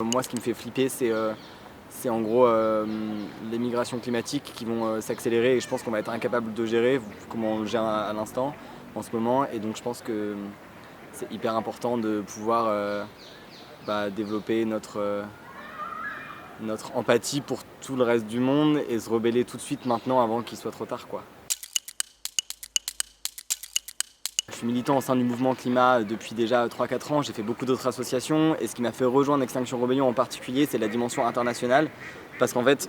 Moi, ce qui me fait flipper, c'est en gros les migrations climatiques qui vont s'accélérer et je pense qu'on va être incapable de gérer, comment on le gère à l'instant, en ce moment. Et donc je pense que c'est hyper important de pouvoir développer notre empathie pour tout le reste du monde et se rebeller tout de suite maintenant avant qu'il soit trop tard, quoi. Je suis militant au sein du mouvement climat depuis déjà 3-4 ans, j'ai fait beaucoup d'autres associations et ce qui m'a fait rejoindre Extinction Rebellion en particulier, c'est la dimension internationale parce qu'en fait,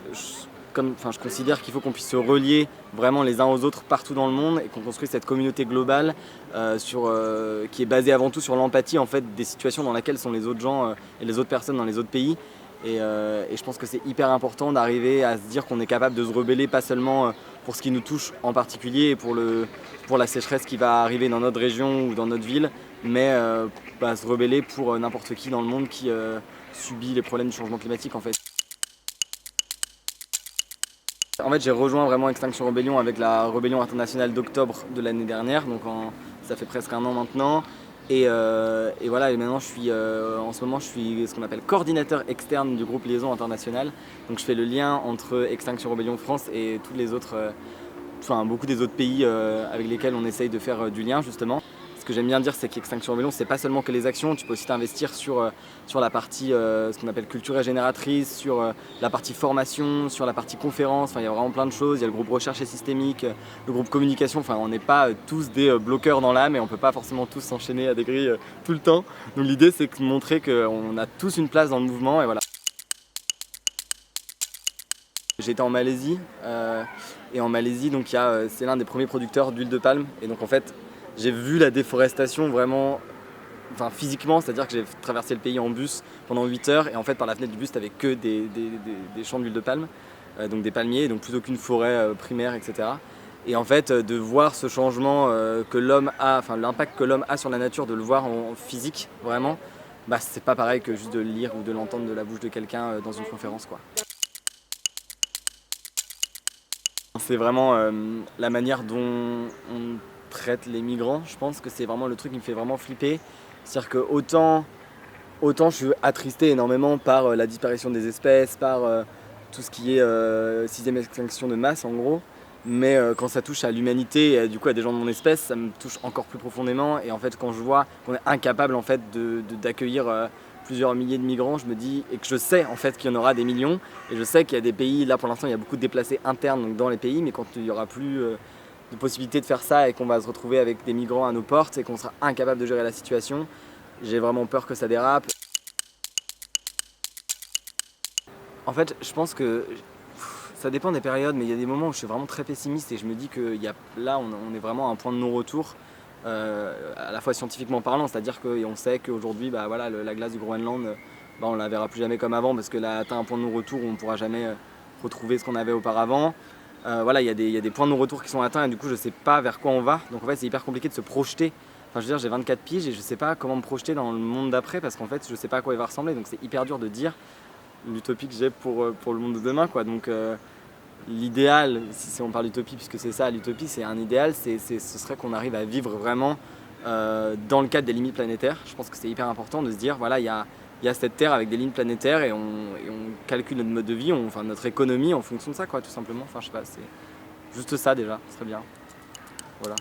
je considère qu'il faut qu'on puisse se relier vraiment les uns aux autres partout dans le monde et qu'on construise cette communauté globale qui est basée avant tout sur l'empathie en fait, des situations dans lesquelles sont les autres gens et les autres personnes dans les autres pays. Et je pense que c'est hyper important d'arriver à se dire qu'on est capable de se rebeller, pas seulement pour ce qui nous touche en particulier et pour la sécheresse qui va arriver dans notre région ou dans notre ville, mais se rebeller pour n'importe qui dans le monde qui subit les problèmes du changement climatique en fait. En fait, j'ai rejoint vraiment Extinction Rebellion avec la rébellion internationale d'octobre de l'année dernière, donc ça fait presque 1 an maintenant. Et voilà, et maintenant en ce moment je suis ce qu'on appelle coordinateur externe du groupe Liaison Internationale. Donc je fais le lien entre Extinction Rebellion France et tous les autres, beaucoup des autres pays avec lesquels on essaye de faire du lien justement. Ce que j'aime bien dire, c'est qu'Extinction Rebellion, c'est pas seulement que les actions, tu peux aussi t'investir sur la partie ce qu'on appelle culture régénératrice, sur la partie formation, sur la partie conférence, il y a vraiment plein de choses, il y a le groupe recherche et systémique, le groupe communication, on n'est pas tous des bloqueurs dans l'âme et on peut pas forcément tous s'enchaîner à des grilles tout le temps. Donc l'idée c'est de montrer qu'on a tous une place dans le mouvement et voilà. J'étais en Malaisie et en Malaisie donc c'est l'un des premiers producteurs d'huile de palme et donc en fait j'ai vu la déforestation vraiment physiquement, c'est-à-dire que j'ai traversé le pays en bus pendant 8 heures et en fait par la fenêtre du bus t'avais que des champs d'huile de palme, donc des palmiers, donc plus aucune forêt primaire, etc. Et en fait de voir ce changement que l'homme a, l'impact que l'homme a sur la nature, de le voir en physique vraiment, c'est pas pareil que juste de le lire ou de l'entendre de la bouche de quelqu'un dans une conférence, quoi. C'est vraiment la manière dont on traite les migrants, je pense que c'est vraiment le truc qui me fait vraiment flipper. C'est-à-dire que autant je suis attristé énormément par la disparition des espèces, par tout ce qui est 6ème extinction de masse en gros, mais quand ça touche à l'humanité et du coup à des gens de mon espèce, ça me touche encore plus profondément et en fait quand je vois qu'on est incapable en fait d'accueillir plusieurs milliers de migrants, je me dis, et que je sais en fait qu'il y en aura des millions, et je sais qu'il y a des pays, là pour l'instant il y a beaucoup de déplacés internes donc dans les pays, mais quand il n'y aura plus de possibilité de faire ça et qu'on va se retrouver avec des migrants à nos portes et qu'on sera incapable de gérer la situation, j'ai vraiment peur que ça dérape. En fait, je pense que ça dépend des périodes, mais il y a des moments où je suis vraiment très pessimiste et je me dis que là on est vraiment à un point de non-retour. À la fois scientifiquement parlant, c'est-à-dire qu'on sait qu'aujourd'hui la glace du Groenland, on la verra plus jamais comme avant parce qu'elle a atteint un point de non-retour où on ne pourra jamais retrouver ce qu'on avait auparavant. Il y a des points de non-retour qui sont atteints et du coup je sais pas vers quoi on va, donc en fait c'est hyper compliqué de se projeter. J'ai 24 piges et je sais pas comment me projeter dans le monde d'après parce qu'en fait je sais pas à quoi il va ressembler, donc c'est hyper dur de dire l'utopie que j'ai pour le monde de demain, quoi. Donc l'idéal, si on parle d'utopie, puisque c'est ça, l'utopie c'est un idéal, ce serait qu'on arrive à vivre vraiment dans le cadre des limites planétaires. Je pense que c'est hyper important de se dire, voilà, il y a cette Terre avec des limites planétaires et on calcule notre mode de vie, notre économie en fonction de ça, quoi, tout simplement. Je sais pas, c'est juste ça déjà, ce serait bien. Voilà.